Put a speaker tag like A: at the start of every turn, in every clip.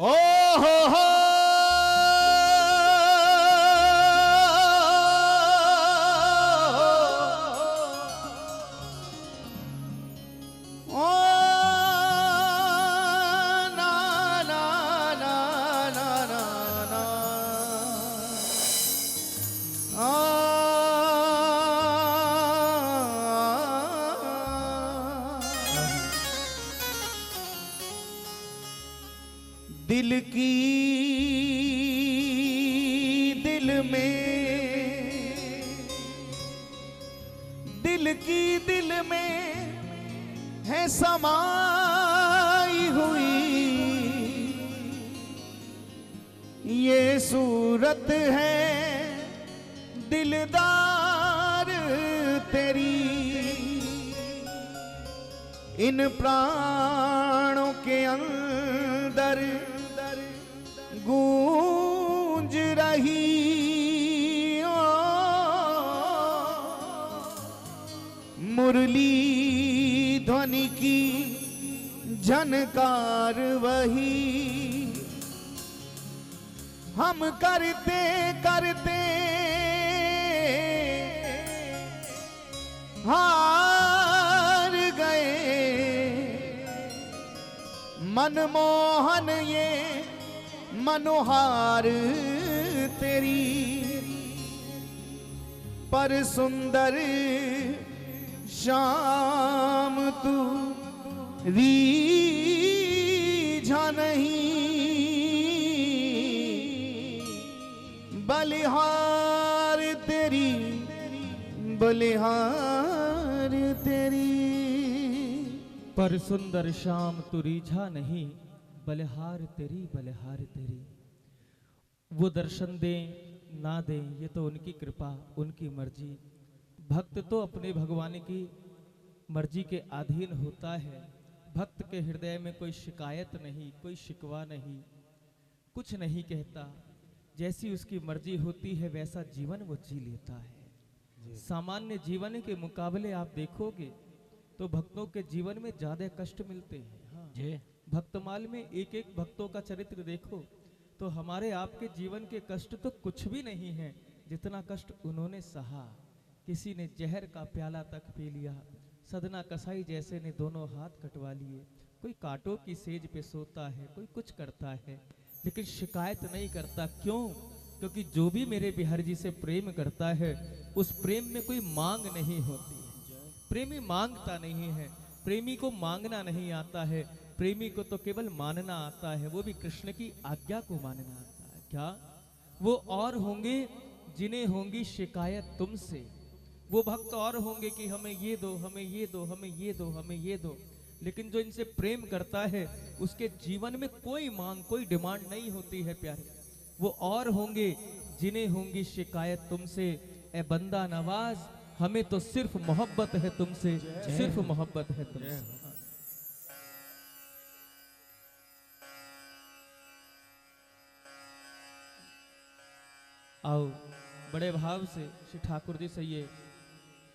A: ओ हो दिल की दिल में है समाई हुई ये सूरत है दिलदार तेरी। इन प्राणों के अंदर गूंज रही मुरली ध्वनि की झनकार वही। हम करते करते हार गए मनमोहन ये मनोहार तेरी। पर सुंदर शाम तू रीझा नहीं बलिहार तेरी बलिहार तेरी।
B: पर सुंदर शाम तू रीझा नहीं बलिहार तेरी बलिहार तेरी। वो दर्शन दें ना दें ये तो उनकी कृपा उनकी मर्जी। भक्त तो अपने भगवान की मर्जी के अधीन होता है। भक्त के हृदय में कोई शिकायत नहीं कोई शिकवा नहीं कुछ नहीं कहता। जैसी उसकी मर्जी होती है वैसा जीवन वो जी लेता है। सामान्य जीवन के मुकाबले आप देखोगे तो भक्तों के जीवन में ज्यादा कष्ट मिलते हैं। हाँ। भक्तमाल में एक एक भक्तों का चरित्र देखो तो हमारे आपके जीवन के कष्ट तो कुछ भी नहीं है जितना कष्ट उन्होंने सहा। किसी ने जहर का प्याला तक पी लिया। सदना कसाई जैसे ने दोनों हाथ कटवा लिए। कोई कांटों की सेज पे सोता है कोई कुछ करता है लेकिन शिकायत नहीं करता। क्यों? क्योंकि जो भी मेरे बिहार जी से प्रेम करता है उस प्रेम में कोई मांग नहीं होती है। प्रेमी मांगता नहीं है। प्रेमी को मांगना नहीं आता है। प्रेमी को तो केवल मानना आता है वो भी कृष्ण की आज्ञा को मानना आता है। क्या वो और होंगे जिन्हें होंगी शिकायत तुमसे। वो भक्त और होंगे कि हमें ये दो हमें ये दो हमें ये दो हमें ये दो। लेकिन जो इनसे प्रेम करता है उसके जीवन में कोई मांग कोई डिमांड नहीं होती है प्यारे। वो और होंगे जिन्हें होंगी शिकायत तुमसे। ए बंदा नवाज हमें तो सिर्फ मोहब्बत है तुमसे सिर्फ मोहब्बत है तुमसे। आओ बड़े भाव से श्री ठाकुर जी से ये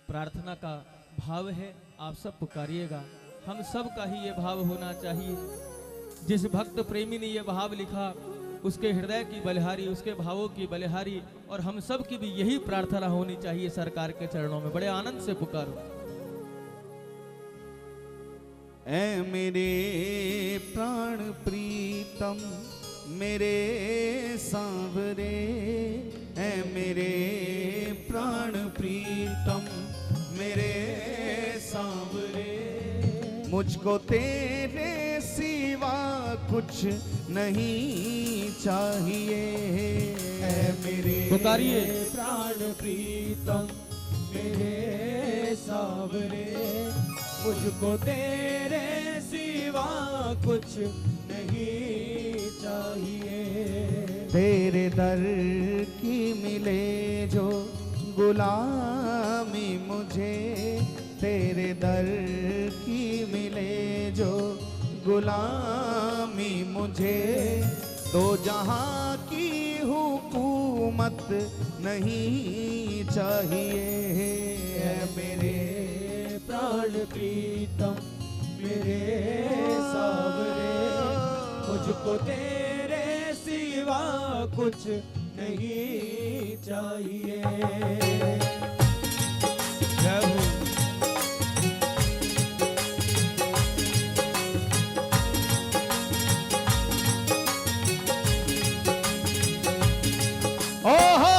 B: प्रार्थना का भाव है। आप सब पुकारिएगा। हम सब का ही ये भाव होना चाहिए। जिस भक्त प्रेमी ने ये भाव लिखा उसके हृदय की बलिहारी उसके भावों की बलिहारी और हम सब की भी यही प्रार्थना होनी चाहिए सरकार के चरणों में। बड़े आनंद से पुकारो।
A: ऐ मेरे प्राण प्रीतम मेरे सांवरे ऐ मेरे प्राण प्रीतम मेरे सांवरे। मुझको तेरे सिवा कुछ नहीं चाहिए। ऐ मेरे
B: पुकारिए।
C: प्राण प्रीतम मेरे सांवरे मुझको तेरे सिवा कुछ नहीं चाहिए।
A: तेरे दर की मिले जो गुलामी मुझे तेरे दर की मिले जो गुलामी मुझे। दो जहां की हुकूमत नहीं चाहिए। ऐ मेरे
C: प्राण प्रीतम मेरे सांवरे मुझको तेरे सिवा कुछ नहीं चाहिए।
B: जय हो।
A: ओ हो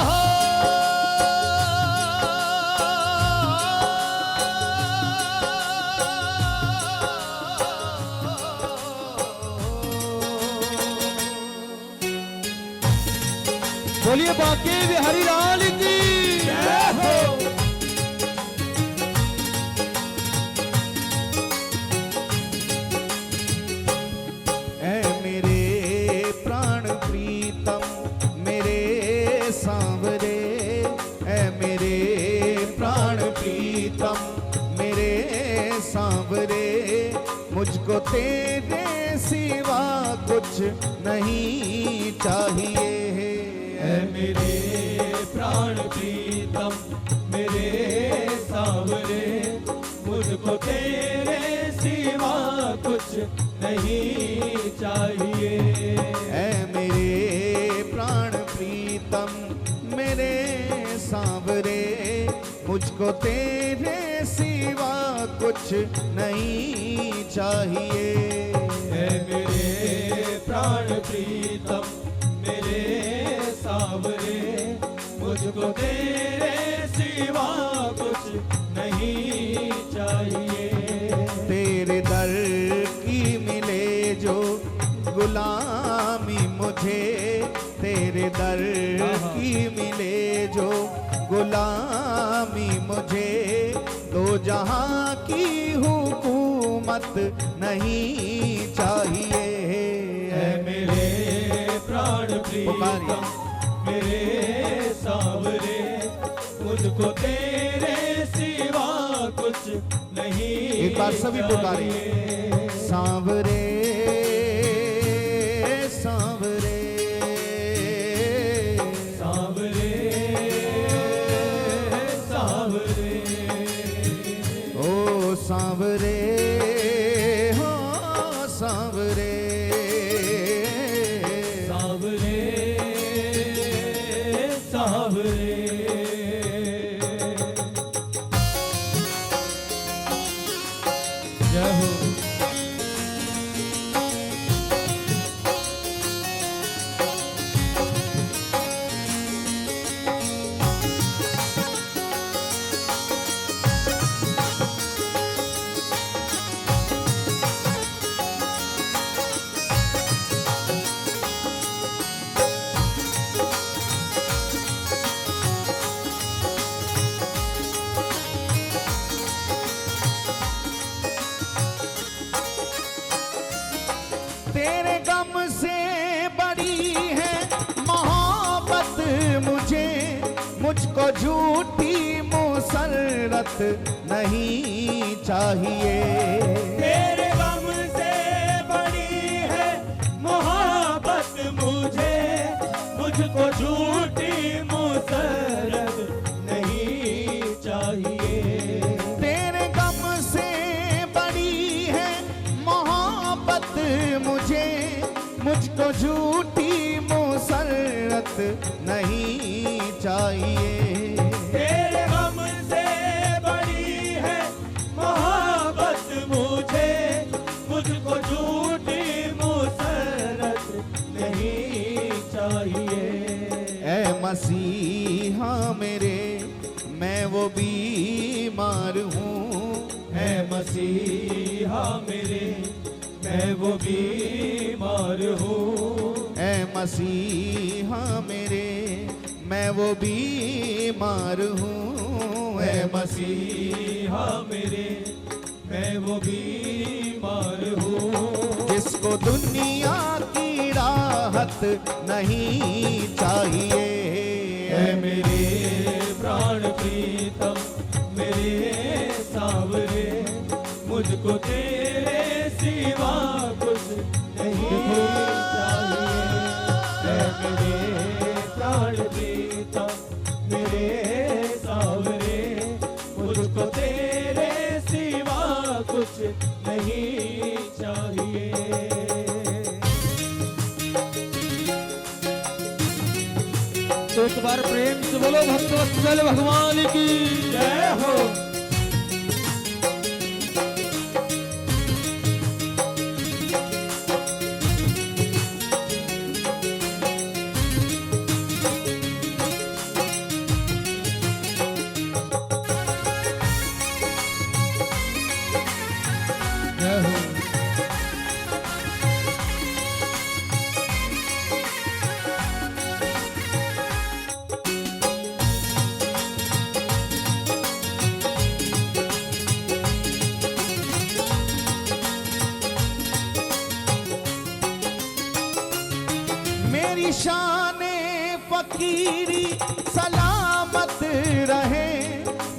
B: बोलिए बांके बिहारी लाल की
C: जय हो।
A: ऐ मेरे प्राण प्रीतम मेरे सांवरे, ऐ मेरे प्राण प्रीतम मेरे सांवरे, मुझको तेरे सिवा कुछ नहीं चाहिए।
C: ऐ मेरे प्राण प्रीतम मेरे सांवरे, मुझको तेरे सिवा कुछ नहीं चाहिए।
A: ऐ मेरे प्राण प्रीतम मेरे सांवरे, मुझको तेरे सिवा कुछ नहीं चाहिए।
C: ऐ मेरे प्राण प्रीतम मेरे सांवरे, मुझको तेरे सिवा कुछ नहीं चाहिए।
A: तेरे दर की मिले जो गुलामी मुझे, तेरे दर की मिले जो गुलामी मुझे, दो जहां की हुकूमत नहीं चाहिए।
C: ऐ मेरे प्राण प्रीतम मेरे सांवरे, मुझको तेरे सिवा कुछ नहीं।
A: एक बार सभी पुकारे, सांवरे सांवरे
C: सांवरे सांवरे,
A: ओ सांवरे हो सांवरे,
C: सांवरे सांवरे।
B: जय हो।
A: तेरे गम से बड़ी है मोहब्बत मुझे, मुझको झूठी मुसर्रत नहीं चाहिए।
C: तेरे गम से बड़ी है मोहब्बत मुझे, मुझको झूठी मुसर्रत नहीं चाहिए।
A: तेरे गम से बड़ी है मोहब्बत मुझे, मुझको झूठी मुसर्रत नहीं चाहिए।
C: तेरे गम से बड़ी है मोहब्बत मुझे, मुझको झूठी मुसर्रत नहीं चाहिए।
A: ऐ मसीहा मेरे मैं वो बीमार हूँ,
C: ऐ मसीहा मेरे मैं वो बीमार हूँ।
A: ऐ मसीहा मेरे मैं वो बीमार हूँ। ऐ
C: मसीहा मेरे मैं वो बीमार हूँ।
A: जिसको दुनिया की राहत नहीं चाहिए।
C: ऐ मेरे प्राण प्रीतम मेरे सांवरे, मुझको तेरे सिवा कुछ नहीं चाहिए। ऐ मेरे प्राण प्रीतम मेरे सांवरे, मुझको तेरे सिवा कुछ नहीं चाहिए।
B: एक बार प्रेम से बोलो भक्तवत्सल भगवान की
C: जय हो।
B: जय हो।
A: मेरी शाने फकीरी सलामत रहे,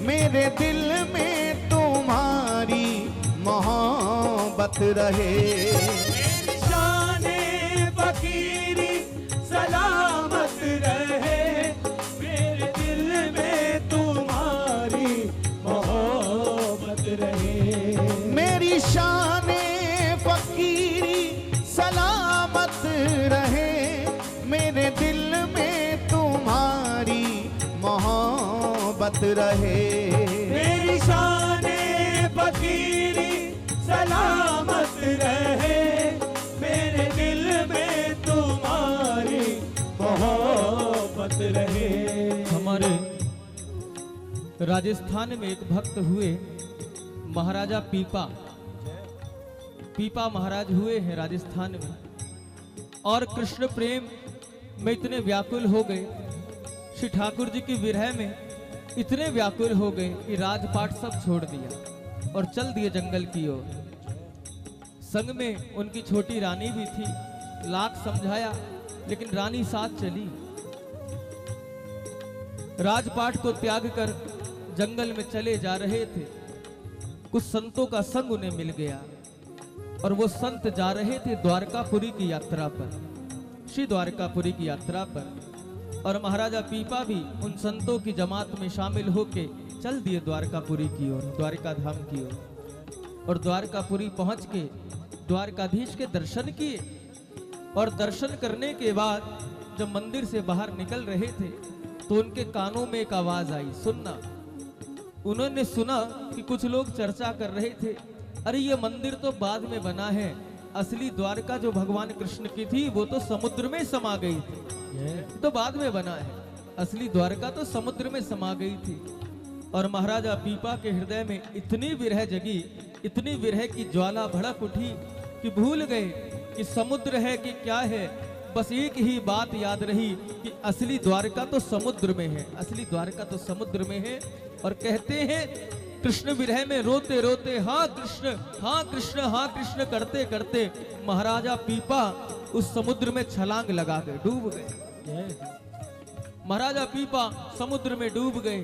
A: मेरे दिल में तुम्हारी मोहब्बत रहे।
C: मेरी शाने फकीरी सलामत रहे, मेरे दिल में तुम्हारी मोहब्बत रहे।
A: मेरी शाने फकीरी सलामत रहे, मेरे दिल में तुम्हारी मोहब्बत रहे।
C: मेरी शाने फकीरी सलामत रहे, मेरे दिल में तुम्हारी मोहब्बत रहे।
B: हमारे राजस्थान में एक भक्त हुए महाराजा पीपा महाराज हुए हैं राजस्थान में, और कृष्ण प्रेम में इतने व्याकुल हो गए, श्री ठाकुर जी की विरह में इतने व्याकुल हो गए कि राजपाट सब छोड़ दिया और चल दिए जंगल की ओर। संग में उनकी छोटी रानी भी थी, लाख समझाया लेकिन रानी साथ चली। राजपाट को त्याग कर जंगल में चले जा रहे थे, कुछ संतों का संग उन्हें मिल गया और वो संत जा रहे थे द्वारकापुरी की यात्रा पर, श्री द्वारकापुरी की यात्रा पर। और महाराजा पीपा भी उन संतों की जमात में शामिल होके चल दिए द्वारकापुरी की ओर, द्वारका धाम की ओर। और द्वारकापुरी पहुंच के द्वारकाधीश के दर्शन किए, और दर्शन करने के बाद जब मंदिर से बाहर निकल रहे थे तो उनके कानों में एक आवाज आई, सुनना। उन्होंने सुना कि कुछ लोग चर्चा कर रहे थे, अरे ये मंदिर तो बाद में बना है, असली द्वारका जो भगवान कृष्ण की थी वो तो समुद्र में समा गई थी, तो बाद में बना है, असली द्वारका तो समुद्र में समा गई थी। और महाराजा पीपा के हृदय में इतनी विरह जगी, इतनी विरह की ज्वाला भड़क उठी कि भूल गए कि समुद्र है कि क्या है। बस एक ही बात याद रही कि असली द्वारका तो समुद्र में है, असली द्वारका तो समुद्र में है। और कहते हैं कृष्ण विरह में रोते रोते हाँ कृष्ण हाँ कृष्ण हाँ कृष्ण करते करते महाराजा पीपा उस समुद्र में छलांग लगा गए, डूब गए। महाराजा पीपा समुद्र में डूब गए।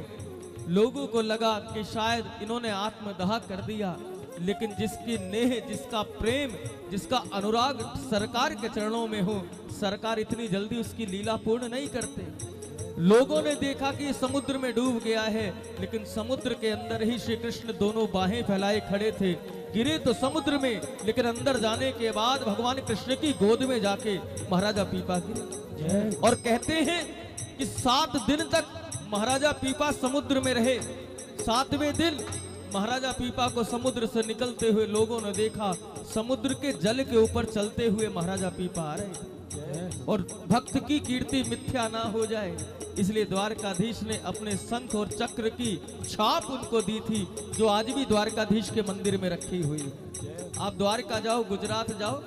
B: लोगों को लगा कि शायद इन्होंने आत्मदाह कर दिया, लेकिन जिसकी नेह, जिसका प्रेम, जिसका अनुराग सरकार के चरणों में हो, सरकार इतनी जल्दी उसकी लीला पूर्ण नहीं करते। लोगों ने देखा कि समुद्र में डूब गया है, लेकिन समुद्र के अंदर ही श्री कृष्ण दोनों बाहें फैलाए खड़े थे। गिरे तो समुद्र में, लेकिन अंदर जाने के बाद भगवान कृष्ण की गोद में जाके महाराजा पीपा गिरे। और कहते हैं कि 7 दिन तक महाराजा पीपा समुद्र में रहे। 7वें दिन महाराजा पीपा को समुद्र से निकलते हुए लोगों ने देखा, समुद्र के जल के ऊपर चलते हुए महाराजा पीपा आ रहे थे। और भक्त की कीर्ति मिथ्या ना हो जाए, इसलिए द्वारकाधीश ने अपने शंख और चक्र की छाप उनको दी थी, जो आज भी द्वारकाधीश के मंदिर में रखी हुई है। आप द्वारका जाओ, गुजरात जाओ,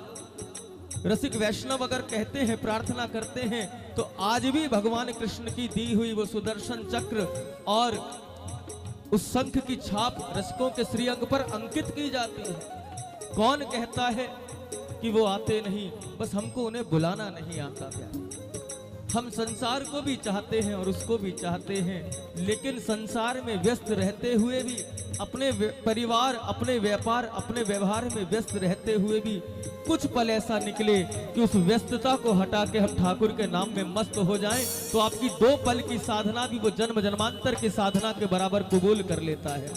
B: रसिक वैष्णव अगर कहते हैं, प्रार्थना करते हैं, तो आज भी भगवान कृष्ण की दी हुई वो सुदर्शन चक्र और उस शंख की छाप रसिकों के श्रीअंग पर अंकित की जाती है। कौन कहता है कि वो आते नहीं, बस हमको उन्हें बुलाना नहीं आता। प्यार, हम संसार को भी चाहते हैं और उसको भी चाहते हैं, लेकिन संसार में व्यस्त रहते हुए भी, अपने परिवार, अपने व्यापार, अपने व्यवहार में व्यस्त रहते हुए भी कुछ पल ऐसा निकले कि उस व्यस्तता को हटा के हम ठाकुर के नाम में मस्त हो जाएं, तो आपकी 2 पल की साधना भी वो जन्म जन्मांतर की साधना के बराबर कबूल कर लेता है।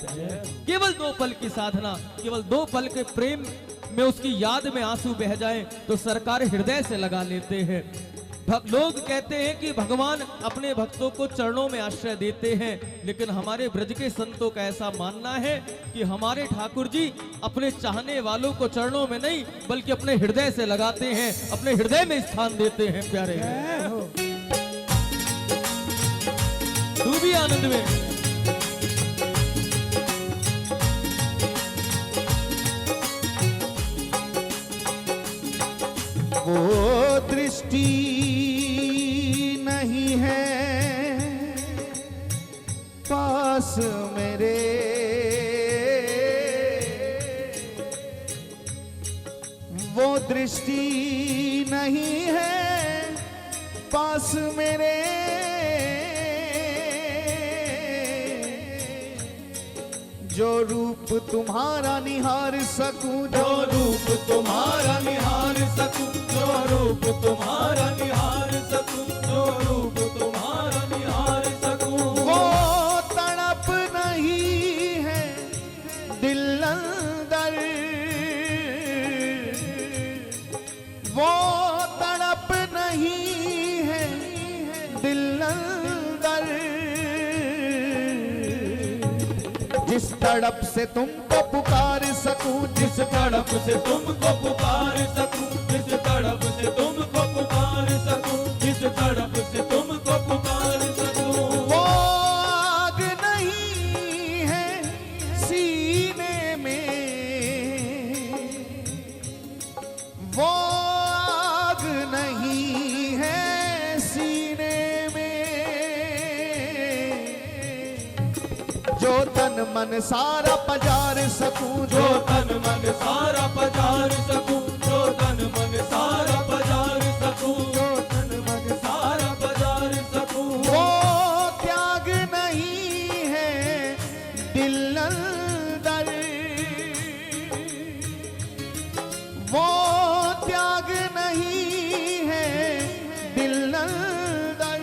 B: केवल 2 पल की साधना, केवल 2 पल के प्रेम में उसकी याद में आंसू बह जाए तो सरकार हृदय से लगा लेते हैं। लोग कहते हैं कि भगवान अपने भक्तों को चरणों में आश्रय देते हैं, लेकिन हमारे ब्रज के संतों का ऐसा मानना है कि हमारे ठाकुर जी अपने चाहने वालों को चरणों में नहीं बल्कि अपने हृदय से लगाते हैं, अपने हृदय में स्थान देते हैं। प्यारे तू भी आनंद में।
A: वो दृष्टि नहीं है पास मेरे, वो दृष्टि नहीं है पास मेरे, जो रूप तुम्हारा निहार सकूं,
C: जो रूप तुम्हारा निहार सकूं, जो रूप तुम्हारा निहार सकूं, जो रूप तुम्हारा निहार सकूं।
A: वो तड़प नहीं है दिल अंदर, वो तड़प नहीं है दिल अंदर, जिस तड़प से तुमको पुकार सकूं,
C: जिस तड़प से तुमको पुकार सकूं, जिस तड़प से तुमको पुकार सकूं, जिस तड़प से तुमको पुकार सकूं।
A: वो आग नहीं है सीने में, वो आग नहीं है सीने में, जो तन मन सारा पजार सकूं,
C: जो तन मन सारा पजार सकूं, जो तन मन सारा पजार सकूं, जो तन मन सारा पजार सकूं।
A: वो त्याग नहीं है दिल अंदर, वो त्याग नहीं है दिल अंदर,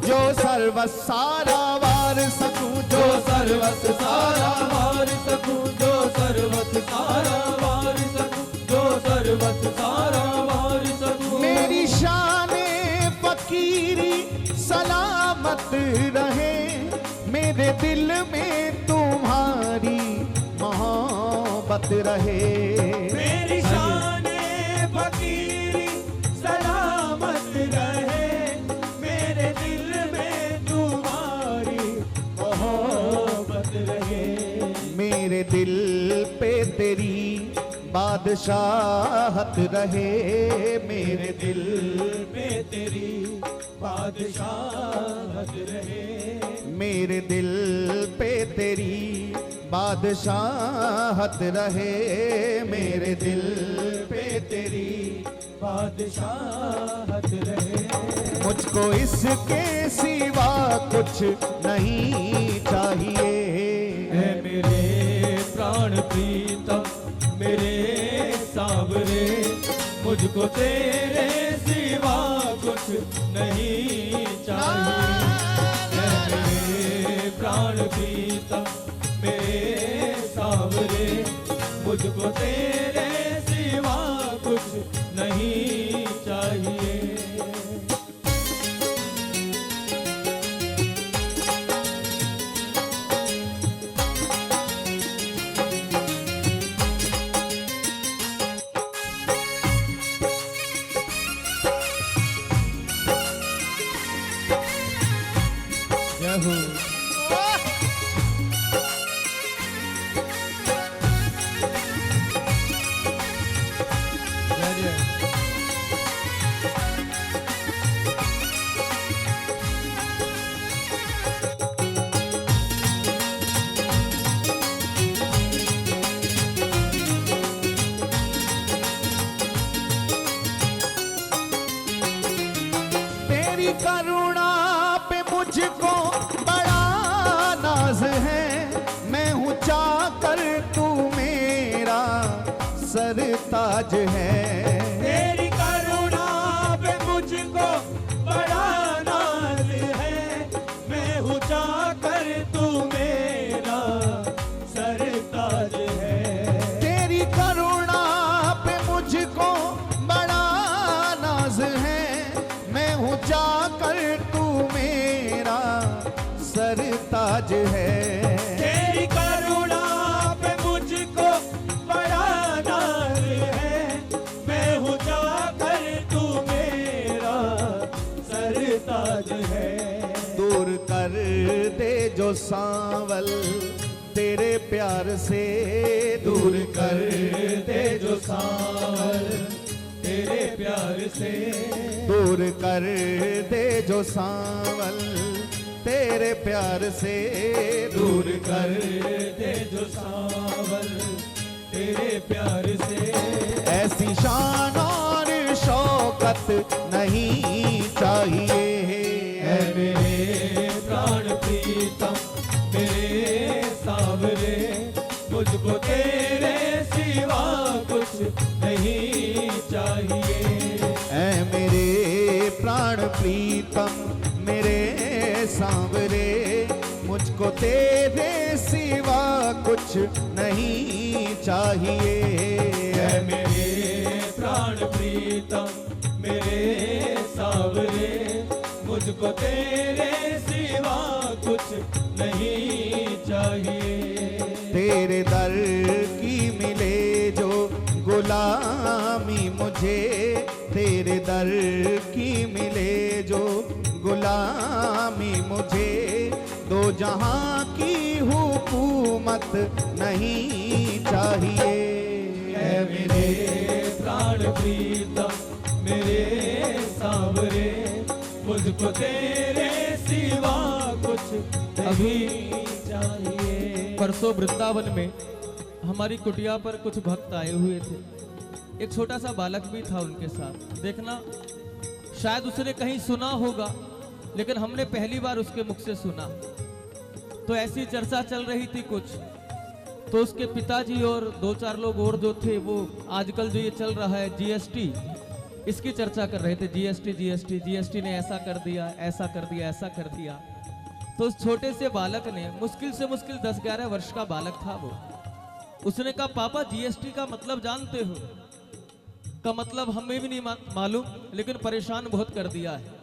A: जो सर्वस सारा वार सकूं,
C: जो सर्वस सारा वार सकूं, जो सर्वस सारा वार सकूं, जो सर्वस सारा वार सकूं।
A: मेरी शाने फकीरी सलामत रहे, मेरे दिल में तुम्हारी मोहब्बत रहे।
C: मेरी शाने फकीरी सलामत रहे, मेरे दिल में तुम्हारी मोहब्बत रहे।
A: मेरे दिल पे तेरी बादशाहत रहे, मेरे दिल
C: में तेरी बादशाहत रहे,
A: मेरे दिल पे तेरी बादशाहत रहे, मेरे दिल पे तेरी
C: बादशाहत रहे।
A: मुझको इसके सिवा कुछ नहीं चाहिए।
C: है मेरे प्राण प्रीतम मेरे सावरे, मुझको तेरे सिवा कुछ नहीं चाहिए। है मेरे प्राण प्रीतम मेरे सावरे, मुझको तेरे सिवा कुछ नहीं चाहिए।
A: तेरी करुणा पे मुझको बड़ा नाज है, मैं हूँ चाकर तू मेरा सरताज है।
C: तेरी करुणा पे मुझको बड़ा नाज है, मैं हूँ चाकर तू मेरा सरताज है।
A: तेरी करुणा पे मुझको बड़ा जो सांवल तेरे प्यार से दूर कर
C: दे जो सांवल तेरे प्यार से,
A: दूर कर दे जो सांवल तेरे प्यार से
C: दूर कर दे जो सांवल तेरे प्यार से।
A: ऐसी शान और शौकत नहीं चाहिए
C: है मेरे प्राण प्रीतम मेरे सांवरे, मुझको तेरे सिवा कुछ नहीं चाहिए।
A: ऐ मेरे प्राण प्रीतम मेरे सांवरे, मुझको तेरे सिवा कुछ नहीं चाहिए।
C: है मेरे प्राण प्रीतम मेरे सांवरे, मुझको तेरे सिवा कुछ नहीं चाहिए।
A: तेरे दर की मिले जो गुलामी मुझे, तेरे दर की मिले जो गुलामी मुझे, दो जहां की हुकूमत नहीं चाहिए।
C: है मेरे प्राण प्रीतम मेरे सांवरे, मुझको तेरे सिवा कुछ नहीं चाहिए।
B: परसों वृंदावन में हमारी कुटिया पर कुछ भक्त आए हुए थे। एक छोटा सा बालक भी था उनके साथ। देखना, शायद उसने कहीं सुना होगा, लेकिन हमने पहली बार उसके मुख से सुना। तो ऐसी चर्चा चल रही थी कुछ, तो उसके पिताजी और दो चार लोग और जो थे, वो आजकल जो ये चल रहा है जीएसटी, इसकी चर्चा कर रहे थे। जीएसटी जीएसटी जीएसटी ने ऐसा कर दिया, ऐसा कर दिया, ऐसा कर दिया। तो उस छोटे से बालक ने, मुश्किल से मुश्किल 10-11 वर्ष का बालक था वो, उसने कहा, पापा जीएसटी का मतलब जानते हो? का मतलब हमें भी नहीं मालूम, लेकिन परेशान बहुत कर दिया है।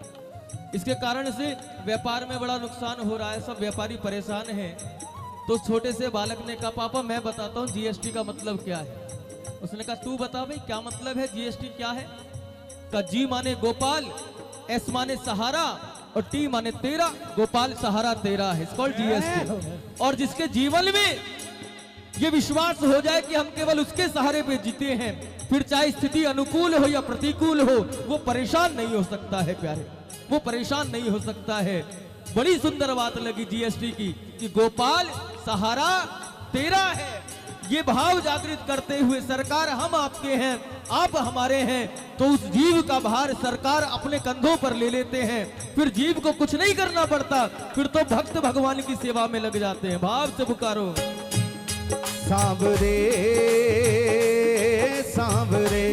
B: इसके कारण से व्यापार में बड़ा नुकसान हो रहा है, सब व्यापारी परेशान हैं। तो छोटे से बालक ने कहा, पापा मैं बताता हूँ जीएसटी का मतलब क्या है। उसने कहा, तू बता भाई क्या मतलब है, जीएसटी क्या है? का जी माने गोपाल, एस माने सहारा और टी माने तेरा। गोपाल सहारा तेरा है, जीएसटी। और जिसके जीवन में ये विश्वास हो जाए कि हम केवल उसके सहारे पे जीते हैं, फिर चाहे स्थिति अनुकूल हो या प्रतिकूल हो, वो परेशान नहीं हो सकता है प्यारे, वो परेशान नहीं हो सकता है। बड़ी सुंदर बात लगी जीएसटी की कि गोपाल सहारा तेरा है। ये भाव जागृत करते हुए सरकार हम आपके हैं, आप हमारे हैं, तो उस जीव का भार सरकार अपने कंधों पर ले लेते हैं। फिर जीव को कुछ नहीं करना पड़ता, फिर तो भक्त भगवान की सेवा में लग जाते हैं। भाव से पुकारो,
A: सांवरे सांवरे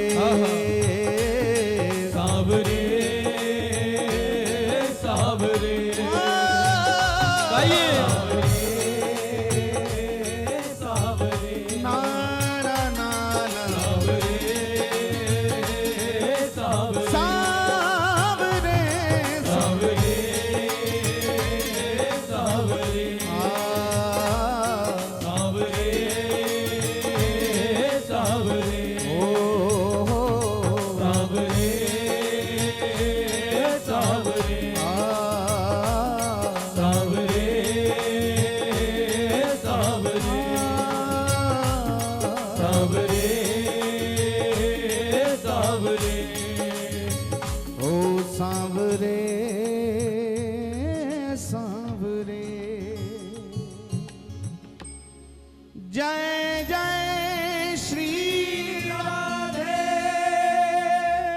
C: सांवरे सांवरे,
B: गाइए।
A: जय